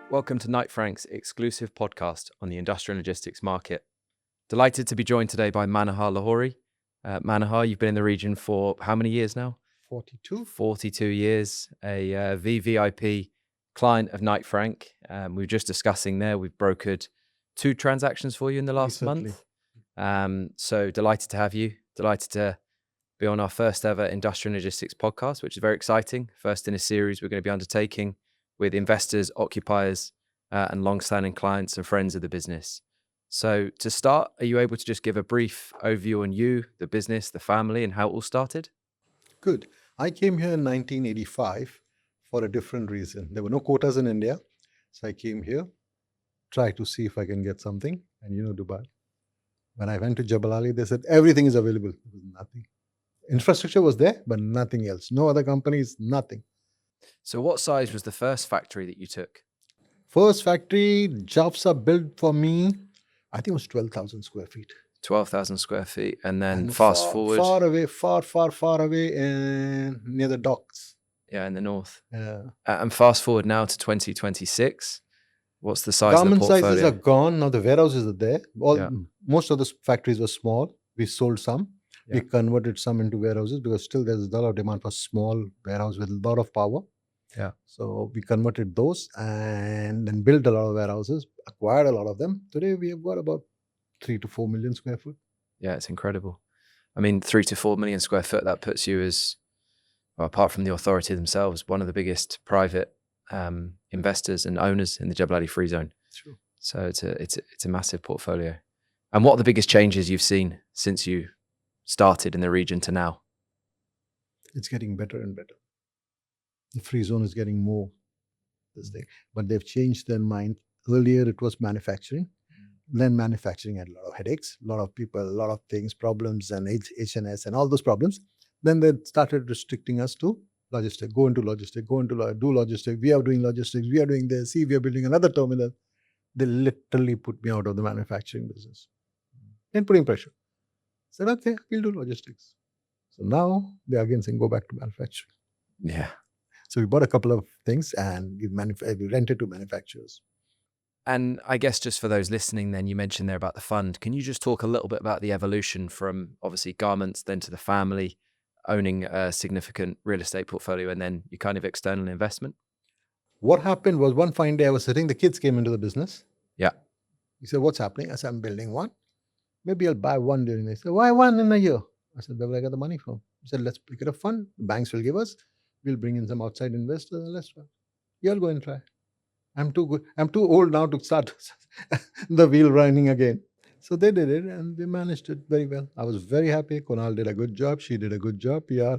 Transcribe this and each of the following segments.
Welcome to Knight Frank's exclusive podcast on the industrial logistics market. Delighted to be joined today by Manohar Lahori. Manohar, you've been in the region for how many years now? 42. 42 years, a VVIP client of Knight Frank. We were just discussing there, we've brokered 2 transactions for you in the last month. So delighted to have you. Delighted to be on our first ever industrial logistics podcast, which is very exciting. First in a series we're going to be undertaking with investors, occupiers, and long-standing clients and friends of the business. So to start, are you able to just give a brief overview on you, the business, the family, and how it all started? Good. I came here in 1985 for a different reason. There were no quotas in India. So I came here, tried to see if I can get something. And Dubai. When I went to Jebel Ali, they said everything is available. There was nothing. Infrastructure was there, but nothing else. No other companies, nothing. So what size was the first factory that you took? First factory, jobs are built for me, I think it was 12,000 square feet. 12,000 square feet. And then And fast forward. Far away and near the docks. Yeah, in the north. Yeah. And fast forward now to 2026. What's the size of the Garment portfolio? sizes are gone. Now the warehouses are there. Most of the factories were small. We sold some. Yeah. We converted some into warehouses because still there's a lot of demand for small warehouse with a lot of power. Yeah. So we converted those and then built a lot of warehouses, acquired a lot of them. Today we have got about 3 to 4 million square foot. Yeah, it's incredible. I mean, 3 to 4 million square foot, that puts you as, well, apart from the authority themselves, one of the biggest private investors and owners in the Jebel Ali Free Zone. True. So it's a massive portfolio. And what are the biggest changes you've seen since you started in the region to now? It's getting better and better. The free zone is getting more this thing, but they've changed their mind. Earlier it was manufacturing. Then manufacturing had a lot of headaches, a lot of people, a lot of things, problems, and HNS and all those problems. Then they started restricting us to logistics. Go into logistics, do logistics. We are doing logistics. We are doing this. See, we are building another terminal. They literally put me out of the manufacturing business. Then putting pressure. Said, okay, we'll do logistics. So now they're again saying, go back to manufacturing. Yeah. So we bought a couple of things and we rented to manufacturers. And I guess just for those listening, then you mentioned there about the fund. Can you just talk a little bit about the evolution from obviously garments, then to the family, owning a significant real estate portfolio, and then your kind of external investment? What happened was one fine day I was sitting, the kids came into the business. Yeah. He said, what's happening? I said, I'm building one. Maybe I'll buy one during this. He said, why one in a year? I said, where will I get the money from? He said, let's pick it a fund. The banks will give us. We'll bring in some outside investors and let's try. You'll go and try. I'm too good. I'm too old now to start the wheel running again. So they did it and they managed it very well. I was very happy. Kunal did a good job. She did a good job. PR.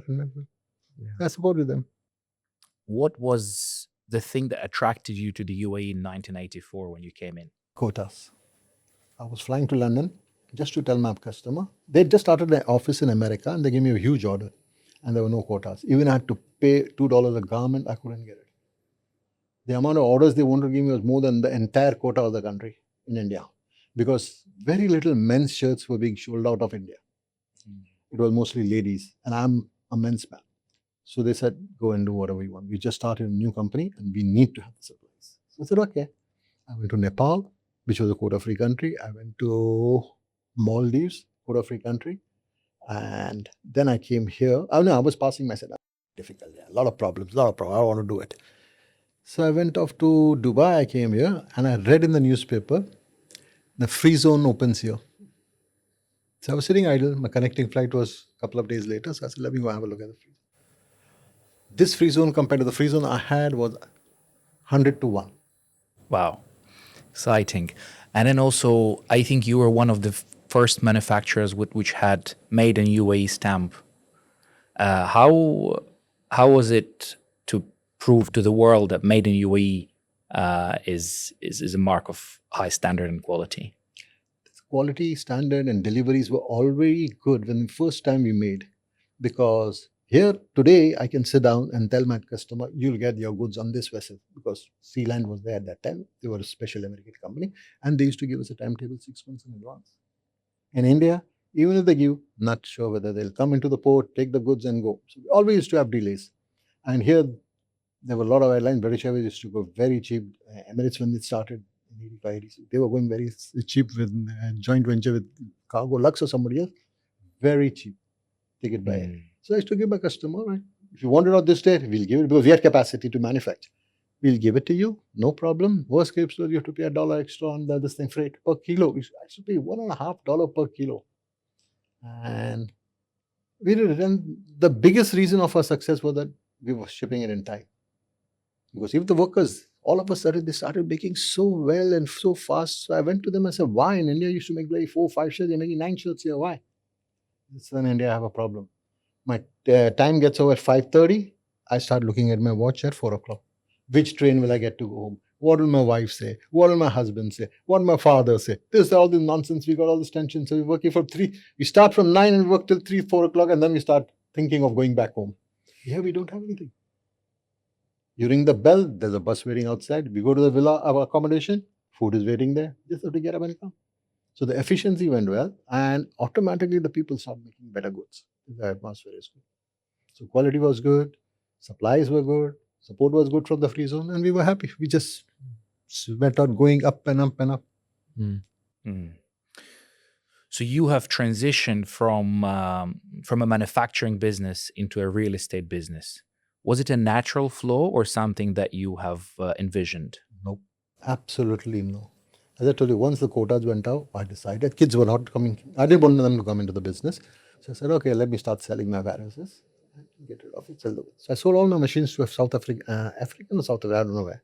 I supported them. What was the thing that attracted you to the UAE in 1984 when you came in? Quotas. I was flying to London just to tell my customer. They just started an office in America and they gave me a huge order. And there were no quotas. Even I had to pay $2 a garment, I couldn't get it. The amount of orders they wanted to give me was more than the entire quota of the country in India. Because very little men's shirts were being sold out of India. It was mostly ladies. And I'm a men's man. So they said, go and do whatever you want. We just started a new company and we need to have the supplies. So I said, okay. I went to Nepal, which was a quota-free country. I went to Maldives, quota-free country. And then I came here. I was passing myself. Difficult. Yeah, a lot of problems. I want to do it. So I went off to Dubai. I came here and I read in the newspaper, the free zone opens here. So I was sitting idle. My connecting flight was a couple of days later. So I said, let me go have a look at the free zone. This free zone compared to the free zone I had was 100 to 1. Wow. Exciting. And then also, I think you were one of the first manufacturers which had made an UAE stamp. How was it to prove to the world that made in UAE is a mark of high standard and quality? Quality, standard and deliveries were already good when the first time we made. Because here today I can sit down and tell my customer, you'll get your goods on this vessel. Because Sealand was there at that time. They were a special American company. And they used to give us a timetable 6 months in advance. In India, Even if they give, not sure whether they'll come into the port, take the goods and go. So we always used to have delays. And here, there were a lot of airlines. British Airways used to go very cheap. Emirates, when it started in 85, 86, they were going very cheap with joint venture with Cargo Lux or somebody else. Very cheap ticket buy. So I used to give my customer, right? If you want it on this date, we'll give it because we had capacity to manufacture. We'll give it to you, no problem. Worst case, you have to pay $1 extra on this thing freight per kilo. I used to pay $1.50 per kilo. And we did it. And the biggest reason of our success was that we were shipping it in time. Because if the workers, all of a sudden, they started making so well and so fast. So I went to them and said, why? In India, you used to make like 4, 5 shirts. You're making 9 shirts here. Why? So in India, I have a problem. My time gets over at 5:30. I start looking at my watch at 4 o'clock. Which train will I get to go home? What will my wife say? What will my husband say? What will my father say? This is all this nonsense. We got all this tension. So we're working for 3. We start from 9 and work till 3, 4 o'clock. And then we start thinking of going back home. Here we don't have anything. You ring the bell. There's a bus waiting outside. We go to the villa, our accommodation. Food is waiting there. Just have to get up and come. So the efficiency went well. And automatically the people start making better goods. The atmosphere is good. So quality was good. Supplies were good. Support was good from the free zone, and we were happy. We just went on going up and up and up. So you have transitioned from a manufacturing business into a real estate business. Was it a natural flow or something that you have envisioned? Nope, absolutely no. As I told you, once the quotas went out, I decided kids were not coming. I didn't want them to come into the business. So I said, okay, let me start selling my warehouses. Get rid of it, sell the goods. So I sold all my machines to a South African or South Africa, I don't know where.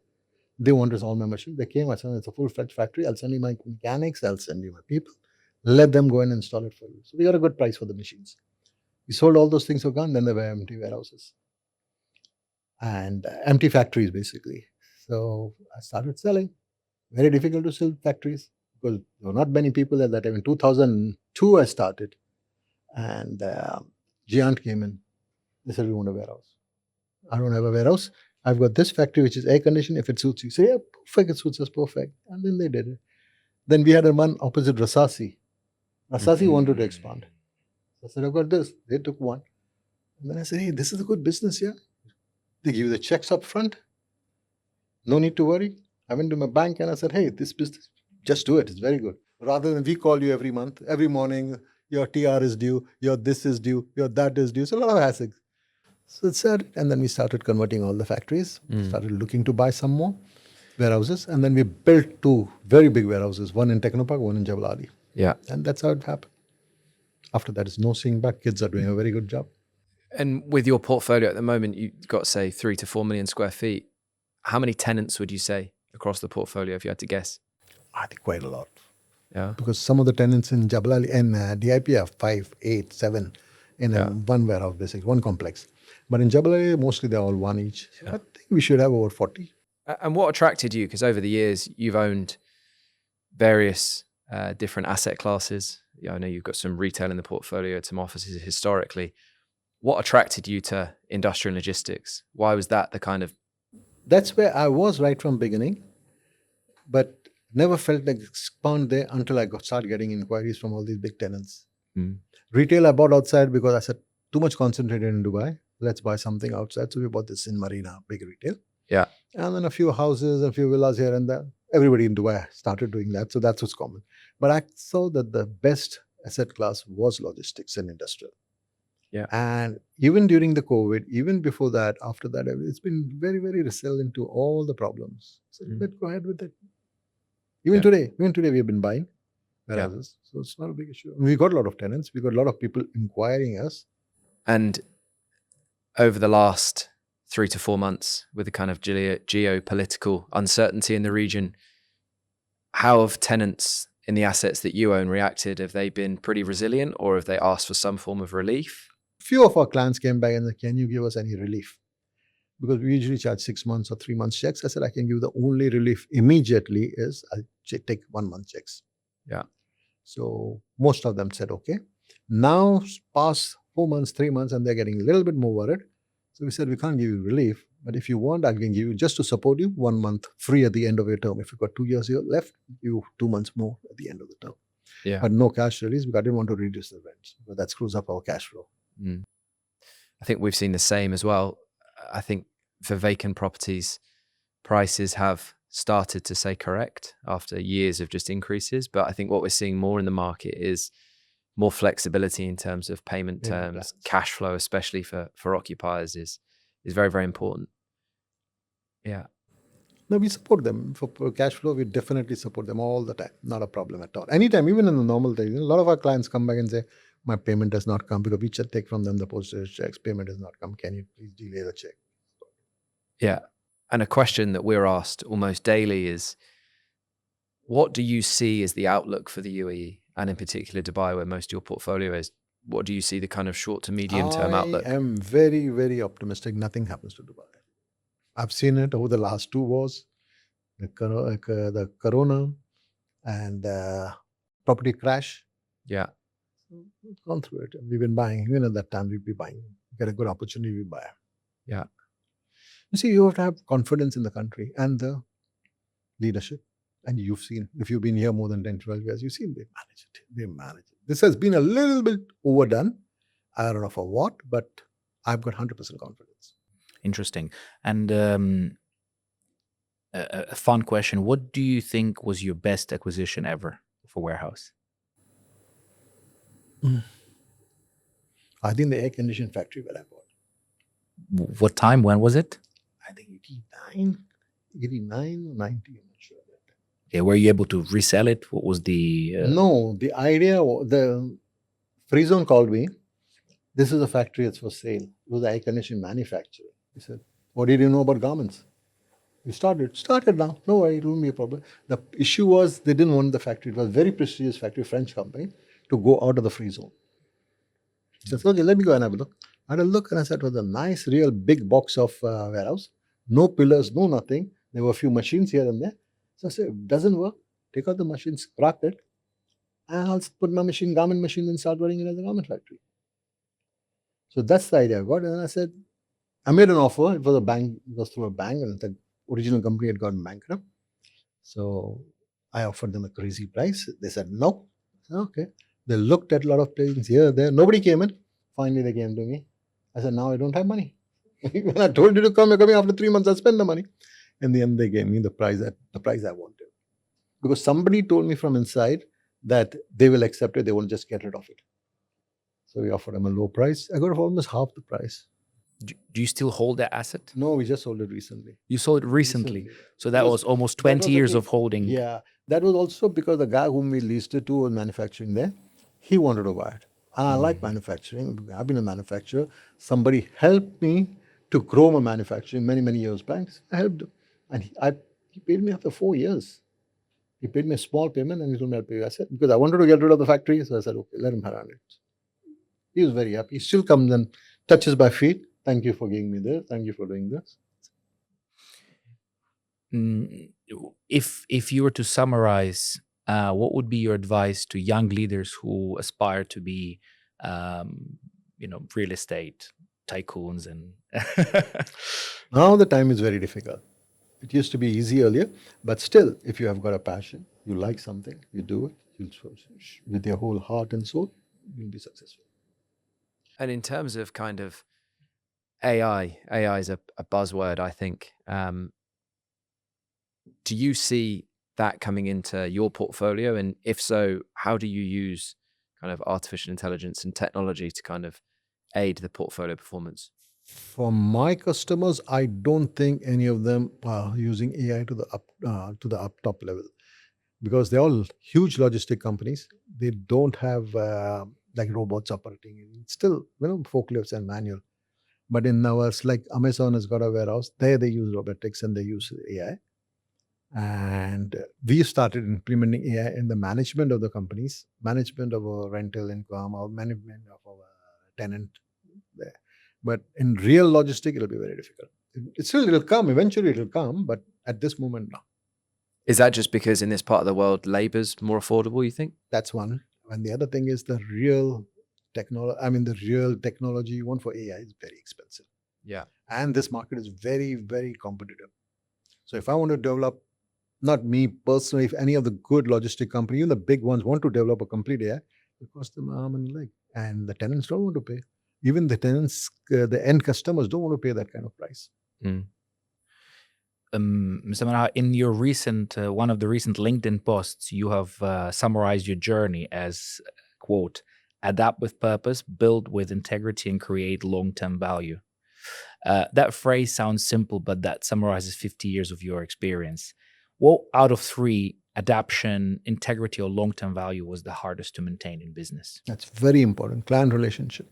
They wanted all my machines. They came, I said, it's a full-fledged factory. I'll send you my mechanics, I'll send you my people. Let them go and install it for you. So we got a good price for the machines. We sold all those things were gone, then there were empty warehouses. And empty factories, basically. So I started selling. Very difficult to sell factories because there were not many people at that time. In 2002, I started. And Giant came in. They said, we want a warehouse. I don't have a warehouse. I've got this factory, which is air conditioned. If it suits you, say, yeah, perfect, it suits us perfect. And then they did it. Then we had a one opposite Rasasi. Rasasi wanted to expand. So I said, I've got this. They took one. And then I said, hey, this is a good business, yeah? They give you the checks up front. No need to worry. I went to my bank and I said, hey, this business, just do it. It's very good. Rather than we call you every month, every morning, your TR is due, your this is due, your that is due. So a lot of hassles. So it said, and then we started converting all the factories, started looking to buy some more warehouses, and then we built 2 very big warehouses, one in Technopark, one in Jebel Ali. Yeah. And that's how it happened. After that, it's no seeing back. Kids are doing a very good job. And with your portfolio at the moment, you've got, say, 3 to 4 million square feet. How many tenants would you say across the portfolio, if you had to guess? I think quite a lot. Yeah. Because some of the tenants in Jebel Ali and DIP are 5, 8, 7 in one warehouse, basically, one complex. But in Jebel Ali, mostly they're all 1 each. So I think we should have over 40. And what attracted you? Because over the years, you've owned various different asset classes. I know you've got some retail in the portfolio, some offices historically. What attracted you to industrial logistics? Why was that the kind of... That's where I was right from beginning, but never felt like expand there until I started getting inquiries from all these big tenants. Retail I bought outside because I said, too much concentrated in Dubai. Let's buy something outside. So we bought this in Marina, big retail. Yeah. And then a few houses, a few villas here and there. Everybody in Dubai started doing that. So that's what's common. But I saw that the best asset class was logistics and industrial. Yeah. And even during the COVID, even before that, after that, it's been very, very resilient to all the problems. So let's go ahead with it. Even today we have been buying warehouses. So it's not a big issue. We got a lot of tenants. We got a lot of people inquiring us. And over the last 3 to 4 months, with the kind of geopolitical uncertainty in the region, how have tenants in the assets that you own reacted? Have they been pretty resilient, or have they asked for some form of relief? Few of our clients came back and said, can you give us any relief? Because we usually charge 6 months or 3 months checks. I said, I can give the only relief immediately is I'll take 1 month checks. Yeah. So most of them said, okay. Now past 4 months, 3 months, and they're getting a little bit more worried. So we said, we can't give you relief, but if you want, I can give you, just to support you, 1 month free at the end of your term. If you've got 2 years here left, you 2 months more at the end of the term. Yeah. but no cash release because I didn't want to reduce the rents because that screws up our cash flow. Mm. I think we've seen the same as well. I think for vacant properties, prices have started to say correct after years of just increases. But I think what we're seeing more in the market is more flexibility in terms of payment terms, plans. cash flow, especially for occupiers is very, very important. Yeah. No, we support them. For cash flow, we definitely support them all the time. Not a problem at all. Anytime, even in the normal days, a lot of our clients come back and say, my payment has not come because we take from them the postage checks. Payment has not come. Can you please delay the check? Yeah. And a question that we're asked almost daily is, what do you see as the outlook for the UAE and in particular Dubai, where most of your portfolio is? What do you see the kind of short to medium term outlook? I am very, very optimistic. Nothing happens to Dubai. I've seen it over the last 2 wars, the corona and property crash. Yeah. We've gone through it. We've been buying. Even at that time, we'd be buying. Get a good opportunity, we buy. Yeah. You see, you have to have confidence in the country and the leadership. And you've seen, if you've been here more than 10, 12 years, you've seen they manage it. They manage it. This has been a little bit overdone. I don't know for what, but I've got 100% confidence. Interesting. And a fun question. What do you think was your best acquisition ever for warehouse? I think the air conditioning factory where I bought. What time? When was it? I think 89 or 90, I'm not sure. Okay, were you able to resell it? What was the... No, the idea, the Free Zone called me. This is a factory that's for sale. It was an air conditioning manufacturer. He said, what did you know about garments? We started now. No worry, it won't be a problem. The issue was they didn't want the factory. It was a very prestigious factory, French company, to go out of the Free Zone. He said, okay, let me go and have a look. I had a look and I said, it was a nice, real big box of warehouse. No pillars, no nothing. There were a few machines here and there. So I said, it doesn't work. Take out the machine, scrap it, and I'll put my garment machine, and start running it as a garment factory. So that's the idea I got. And I said, I made an offer. It was a bank, it was through a bank, and the original company had gone bankrupt. So I offered them a crazy price. They said no. I said, okay. They looked at a lot of things here, there. Nobody came in. Finally, they came to me. I said, now I don't have money. When I told you to come, you're coming after 3 months. I spend the money. In the end, they gave me the price I wanted. Because somebody told me from inside that they will accept it. They won't just get rid of it. So we offered them a low price. I got almost half the price. Do you still hold that asset? No, we just sold it recently. You sold it recently. So that was almost 20 years of holding. Yeah. That was also because the guy whom we leased it to was manufacturing there. He wanted to buy it. And I like manufacturing. I've been a manufacturer. Somebody helped me to grow my manufacturing many, many years back. I helped him. And he paid me after 4 years. He paid me a small payment and he told me I'll pay you. I said, because I wanted to get rid of the factory. So I said, okay, let him have it. He was very happy. He still comes and touches my feet. Thank you for giving me this. Thank you for doing this. If you were to summarize, what would be your advice to young leaders who aspire to be, real estate tycoons? And now the time is very difficult. It used to be easy earlier, but still, if you have got a passion, you like something, you do it, with your whole heart and soul, you'll be successful. And in terms of kind of AI is a buzzword, I think. Do you see that coming into your portfolio? And if so, how do you use kind of artificial intelligence and technology to kind of aid the portfolio performance? For my customers, I don't think any of them are using AI to the up top level, because they're all huge logistic companies. They don't have like robots operating. It's still forklifts and manual. But in ours, like Amazon has got a warehouse, there they use robotics and they use AI. And we started implementing AI in the management of the companies, management of our rental income, our management of our tenant there. But in real logistic, it'll be very difficult. It'll come, eventually it'll come, but at this moment, no. Is that just because in this part of the world, labor's more affordable, you think? That's one. And the other thing is the real technology you want for AI is very expensive. Yeah. And this market is very, very competitive. So if I want to develop Not me personally. If any of the good logistic company, even the big ones, want to develop a complete AI, it costs them an arm and a leg. And the tenants don't want to pay. Even the tenants, the end customers don't want to pay that kind of price. Mm. Mr. Manohar, in your recent one of the recent LinkedIn posts, you have summarized your journey as, quote, adapt with purpose, build with integrity, and create long-term value. That phrase sounds simple, but that summarizes 50 years of your experience. What out of three, adaptation, integrity, or long-term value, was the hardest to maintain in business? That's very important. Client relationship.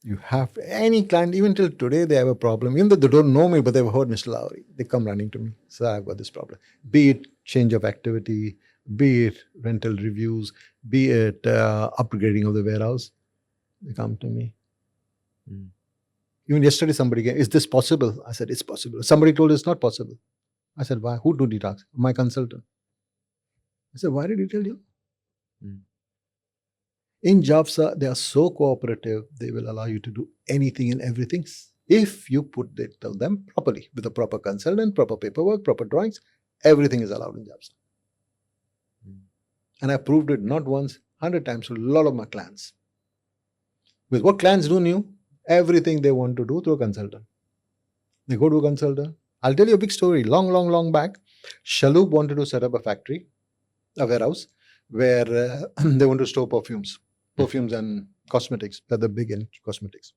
You have any client, even till today, they have a problem. Even though they don't know me, but they've heard Mr. Lahori. They come running to me. So I've got this problem. Be it change of activity, be it rental reviews, be it upgrading of the warehouse. They come to me. Mm. Even yesterday, somebody came, is this possible? I said, it's possible. Somebody told it's not possible. I said, why? Who did he talk? My consultant. I said, why did he tell you? Mm. In JAVSA, they are so cooperative, they will allow you to do anything and everything if you tell them properly, with a proper consultant, proper paperwork, proper drawings. Everything is allowed in JAVSA. Mm. And I proved it not once, 100 times to a lot of my clients. With what clients do new, everything they want to do through a consultant. They go to a consultant. I'll tell you a big story. Long back, Shaloop wanted to set up a factory, a warehouse, where they want to store perfumes and cosmetics. They're the big in cosmetics.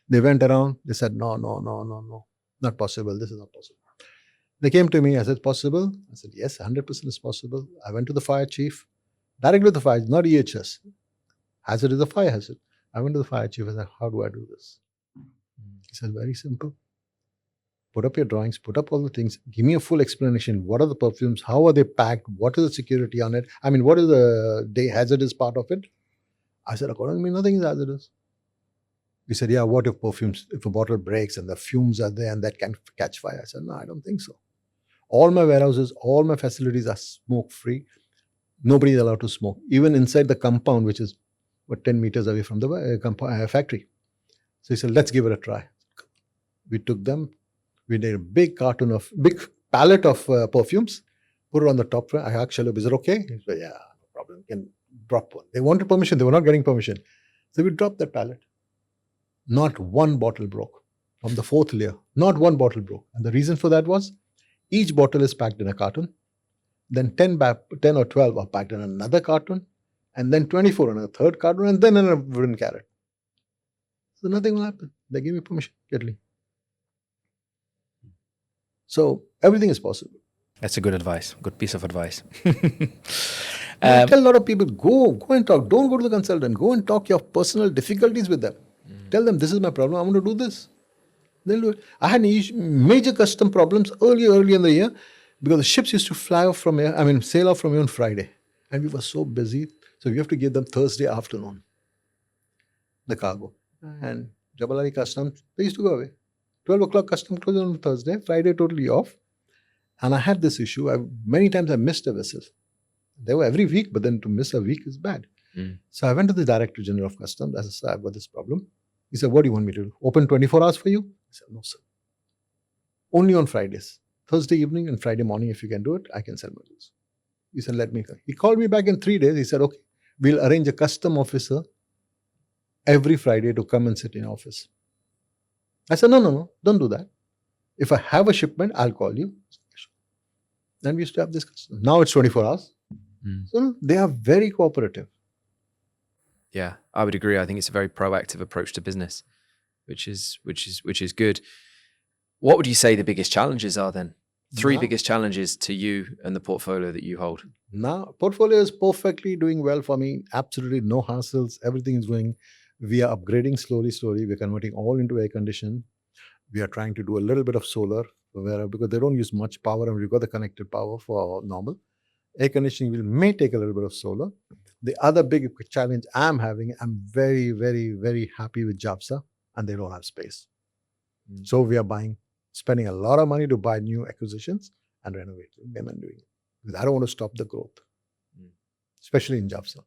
They went around. They said, no, not possible. This is not possible. They came to me. I said, possible? I said, yes, 100% is possible. I went to the fire chief, directly to the fire, not EHS. Hazard is a fire hazard. I went to the fire chief and said, how do I do this? He said, very simple. Put up your drawings, put up all the things, give me a full explanation. What are the perfumes? How are they packed? What is the security on it? I mean, what is the hazardous part of it? I said, according to me, nothing is hazardous. He said, yeah, what if if a bottle breaks and the fumes are there and that can catch fire? I said, no, I don't think so. All my warehouses, all my facilities are smoke-free. Nobody is allowed to smoke, even inside the compound, which is 10 meters away from the factory. So he said, let's give it a try. We took them. We did a big pallet of perfumes, put it on the top. I asked Shalom, is it okay? He said, yeah, no problem. You can drop one. They wanted permission. They were not getting permission. So we dropped that pallet. Not one bottle broke from the fourth layer. Not one bottle broke. And the reason for that was each bottle is packed in a carton. Then 10 or 12 are packed in another carton. And then 24 in a third carton. And then in a wooden carrot. So nothing will happen. They gave me permission. Gently. So everything is possible. That's a good advice. Good piece of advice. I tell a lot of people, go and talk. Don't go to the consultant. Go and talk your personal difficulties with them. Tell them, this is my problem. I want to do this. They'll do it. I had major custom problems early in the year because the ships used to sail off from here on Friday. And we were so busy. So we have to give them Thursday afternoon, the cargo. And Jebel Ali Customs, they used to go away. 12 o'clock custom closed on Thursday, Friday totally off. And I had this issue. Many times I missed a vessel. They were every week, but then to miss a week is bad. So I went to the Director General of Customs. I said, I've got this problem. He said, what do you want me to do? Open 24 hours for you? I said, no, sir. Only on Fridays. Thursday evening and Friday morning, if you can do it, I can sell my goods. He said, let me go. He called me back in 3 days. He said, okay, we'll arrange a custom officer every Friday to come and sit in office. I said, no, don't do that. If I have a shipment, I'll call you. Then we used to have this custom. Now it's 24 hours. So they are very cooperative. Yeah, I would agree. I think it's a very proactive approach to business, which is good. What would you say the biggest challenges are then? Three biggest challenges to you and the portfolio that you hold. Now, portfolio is perfectly doing well for me. Absolutely no hassles. Everything is going. We are upgrading slowly. We're converting all into air conditioning. We are trying to do a little bit of solar because they don't use much power and we've got the connected power for normal. Air conditioning may take a little bit of solar. The other big challenge I'm having, I'm very, very, very happy with JAVSA and they don't have space. So we are spending a lot of money to buy new acquisitions and renovating them and doing it. Because I don't want to stop the growth, especially in JAVSA.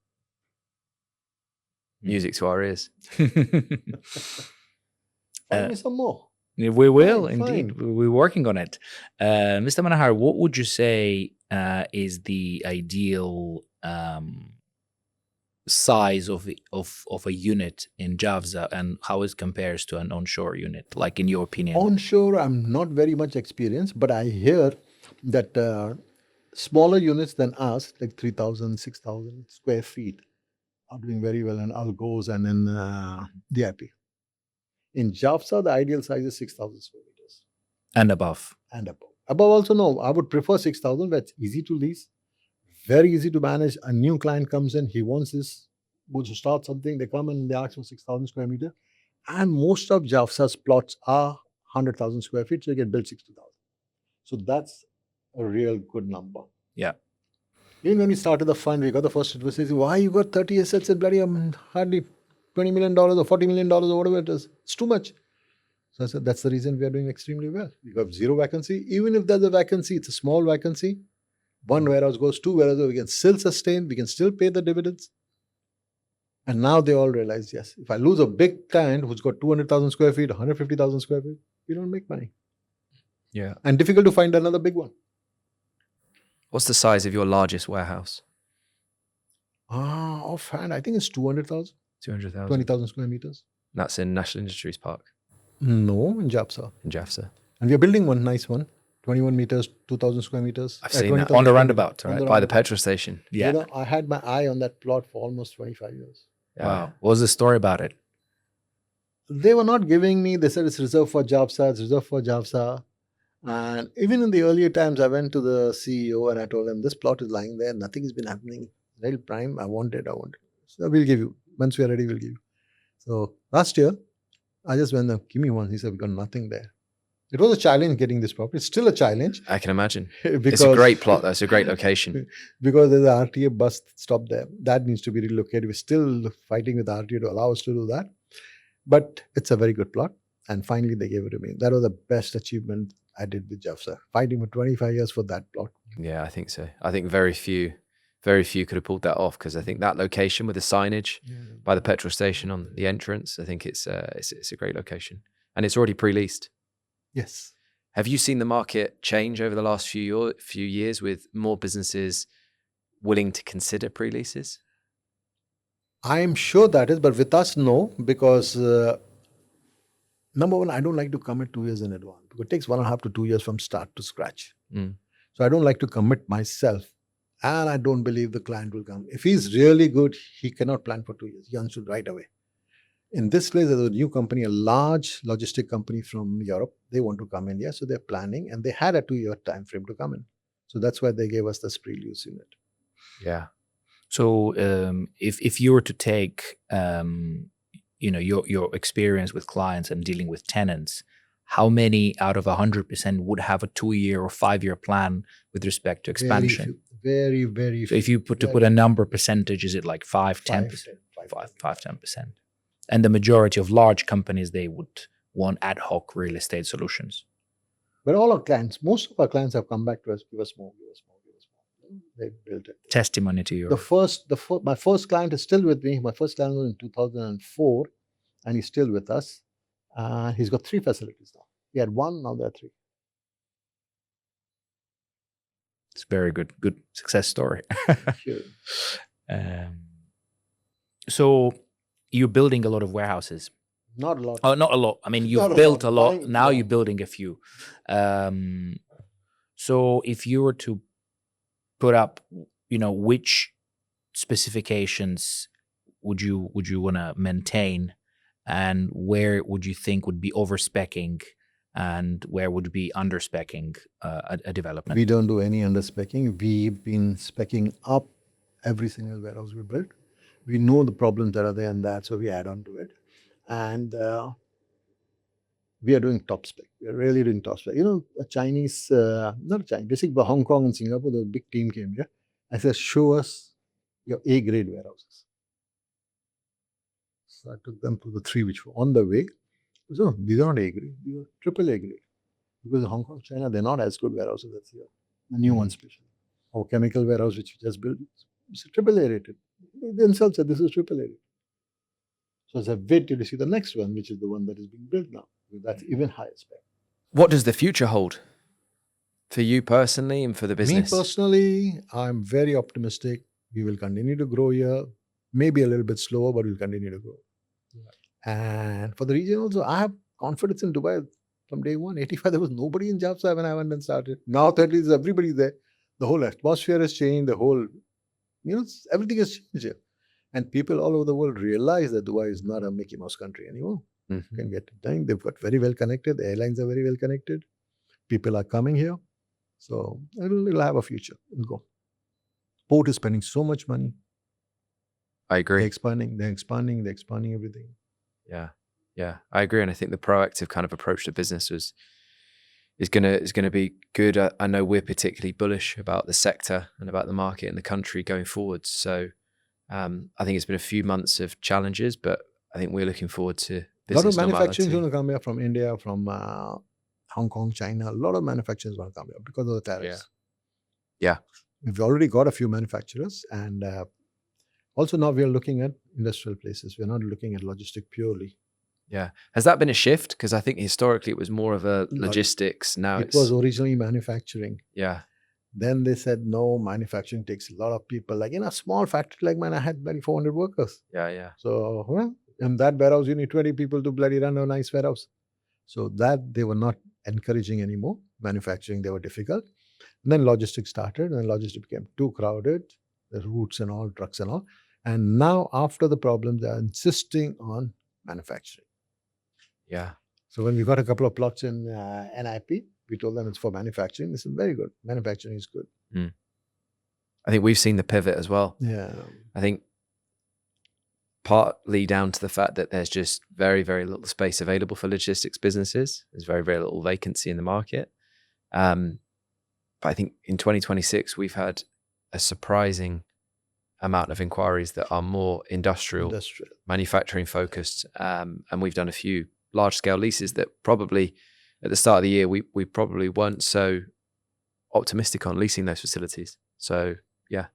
Music to our ears. Find me some more. We will Fine, indeed. fine. We're working on it. Mr. Manohar, what would you say is the ideal size of a unit in Javza, and how it compares to an onshore unit, like in your opinion? Onshore, I'm not very much experienced, but I hear that smaller units than us, like 3,000, 6,000 square feet, are doing very well in Algos and in DIP. In Javsa, the ideal size is 6,000 square meters And above. and above. Above also, no. I would prefer 6,000, but it's easy to lease, very easy to manage. A new client comes in, he wants this, wants to start something, they come and they ask for 6,000 square meter. And most of Javsa's plots are 100,000 square feet, so you can build 60,000. So that's a real good number. Yeah. Even when we started the fund, we got the first investor, why you got 30 assets and bloody hardly $20 million or $40 million or whatever it is. It's too much. So I said, that's the reason we are doing extremely well. We got zero vacancy. Even if there's a vacancy, it's a small vacancy. One warehouse goes, two warehouses, we can still sustain, we can still pay the dividends. And now they all realize, yes, if I lose a big client who's got 200,000 square feet, 150,000 square feet, we don't make money. Yeah. And difficult to find another big one. What's the size of your largest warehouse? Offhand, I think it's 200,000, 200,000. 20,000 square meters. That's in National Industries Park No, in Japsa. in Jafsa. And we are building one nice one, 21 meters, 2,000 square meters. I've seen that 20,000 On the square roundabout, meters. On right? by the roundabout. petrol station. Yeah. You know, I had my eye on that plot for almost 25 years. Wow. What was the story about it? They were not giving me, they said it's reserved for Japsa, it's reserved for Japsa. And even in the earlier times, I went to the CEO and I told him, this plot is lying there, nothing has been happening. Very prime, I want it. So we'll give you. Once we are ready, we'll give you. So last year, I just went there, give me one. He said, we got nothing there. It was a challenge getting this property. It's still a challenge. I can imagine. Because, It's a great plot. That's a great location. Because there's an RTA bus stop there. That needs to be relocated. We're still fighting with the RTA to allow us to do that. But it's a very good plot. And finally, they gave it to me. That was the best achievement I did with Jafsa. Fighting for 25 years for that plot. Yeah, I think so. I think very few could have pulled that off, because I think that location with the signage by the petrol station on the entrance, I think it's a great location, and it's already pre-leased. Yes. Have you seen the market change over the last few years with more businesses willing to consider pre-leases? I'm sure that is, but with us, no, because number one, I don't like to commit 2 years in advance, because it takes 1.5 to 2 years from start to scratch. So I don't like to commit myself, and I don't believe the client will come. If he's really good, he cannot plan for 2 years. He understood right away. In this place, there's a new company, a large logistic company from Europe. They want to come in here, so they're planning, and they had a 2-year time frame to come in. So that's why they gave us this pre-lease unit. Yeah. So if you were to take your experience with clients and dealing with tenants, how many out of 100% would have a 2-year or 5-year plan with respect to expansion? Very, very So if you put a number percentage, is it like 5, 10%? 5-10%. And the majority of large companies, they would want ad hoc real estate solutions. But all our clients, most of our clients have come back to us, give us more, give us more, give us more. They built it. Testimony to your... My first client is still with me. My first client was in 2004, and he's still with us. He's got 3 facilities now. He had 1, now there are 3. It's very good success story. Sure. So you're building a lot of warehouses. Not a lot. Oh, not a lot. I mean, you've built a lot. Now you're building a few. So if you were to put up, which specifications would you want to maintain, and where would you think would be overspecking, and where would be underspecking a development? We don't do any underspecking. We've been specking up every single warehouse we built. We know the problems that are there and that, so we add on to it. And we are doing top spec. We are really doing top spec. A Chinese, not Chinese, basically Hong Kong and Singapore, the big team came here. I said, show us your A-grade warehouses. So I took them to the 3 which were on the way. So these are not A-grade, these are triple A-grade. Because in Hong Kong, China, they're not as good warehouses as here. The new one especially. Our chemical warehouse, which we just built, it's triple A rated. They themselves said this is triple A rated. So as I wait till you see the next one, which is the one that is being built now. That's even higher spec. What does the future hold for you personally and for the business? Me personally, I'm very optimistic. We will continue to grow here, maybe a little bit slower, but we'll continue to grow. And for the region also, I have confidence in Dubai from day one. 85, there was nobody in Jafsa when I went and started. Now, at least everybody there. The whole atmosphere has changed. The whole, everything has changed here. And people all over the world realize that Dubai is not a Mickey Mouse country anymore. You can get it done. They've got very well connected. The airlines are very well connected. People are coming here. So it'll have a future. It'll go. Port is spending so much money. I agree. They're expanding everything. Yeah, I agree. And I think the proactive kind of approach to business is gonna be good. I know we're particularly bullish about the sector and about the market and the country going forward. So I think it's been a few months of challenges, but I think we're looking forward to A lot business of manufacturing is normality. going to come here from India, from Hong Kong, China. A lot of manufacturing is going to come here because of the tariffs. Yeah. We've already got a few manufacturers, and also now we are looking at industrial places. We're not looking at logistic purely. Yeah. Has that been a shift? Because I think historically it was more of a logistics. Now It was originally manufacturing. Yeah. Then they said, no, manufacturing takes a lot of people. Like in a small factory like mine, I had bloody 400 workers. Yeah. So, well, in that warehouse, you need 20 people to bloody run a nice warehouse. So that they were not encouraging anymore. Manufacturing, they were difficult. And then logistics started, and logistics became too crowded, the routes and all, trucks and all. And now, after the problem, they are insisting on manufacturing. Yeah. So when we got a couple of plots in NIP, we told them it's for manufacturing. They said, very good. Manufacturing is good. I think we've seen the pivot as well. Yeah. I think partly down to the fact that there's just very, very little space available for logistics businesses. There's very, very little vacancy in the market. But I think in 2026, we've had a surprising amount of inquiries that are more industrial. Manufacturing focused. And we've done a few large scale leases that probably at the start of the year, we probably weren't so optimistic on leasing those facilities. So yeah,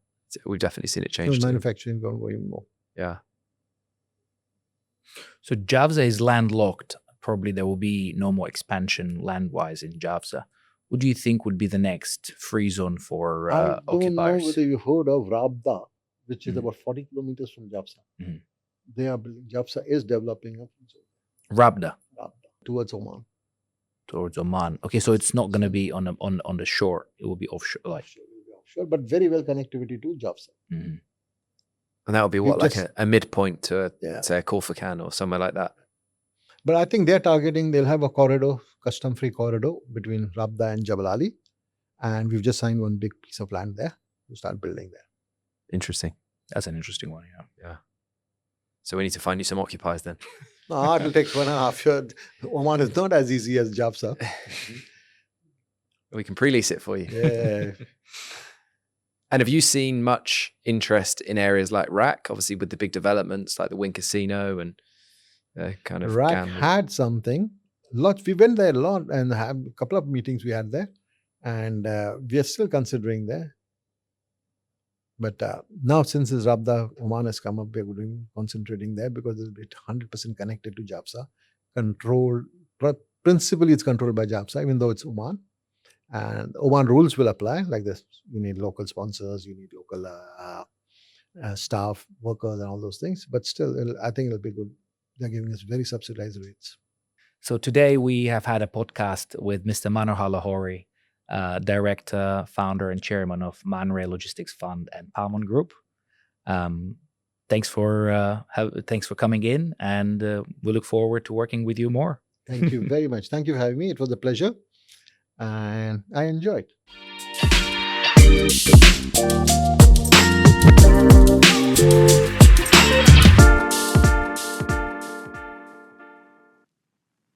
we've definitely seen it change. Manufacturing going to go even more. Yeah. So Jafza is landlocked. Probably there will be no more expansion land-wise in Jafza. What do you think would be the next free zone for I don't know occupiers? whether you heard of Rabda, which is about 40 kilometers from Jafza. Jafza is developing a free zone. Rabda Towards Oman. Towards Oman. Okay, so it's not going to be on the shore. It will be offshore. Offshore, but very well connectivity to Jafza. And that would be what, like a midpoint to say a Corsican or somewhere like that. But I think they're targeting, they'll have a corridor, custom-free corridor between Rabda and Jebel Ali. And we've just signed one big piece of land there to start building there. Interesting. That's an interesting one, yeah. So we need to find you some occupiers then. No, it'll take 1.5 years. Oman is not as easy as Jafza. We can pre-lease it for you. Yeah. And have you seen much interest in areas like RAK, obviously with the big developments like the Wynne Casino and kind of RAK had something. We went there a lot and had a couple of meetings we had there. And we are still considering there. But now since this Rabda, Oman has come up, we're concentrating there because it's 100% connected to Jafza. Principally it's controlled by Jafza, even though it's Oman. And Oman rules will apply like this. You need local sponsors, you need local staff, workers and all those things. But still, I think it'll be good. They're giving us very subsidized rates. So today we have had a podcast with Mr. Manohar Lahori, Director, Founder and Chairman of Manohar Logistics Fund and Palmon Group. Thanks for coming in, and we look forward to working with you more. Thank you very much. Thank you for having me. It was a pleasure. And I enjoyed.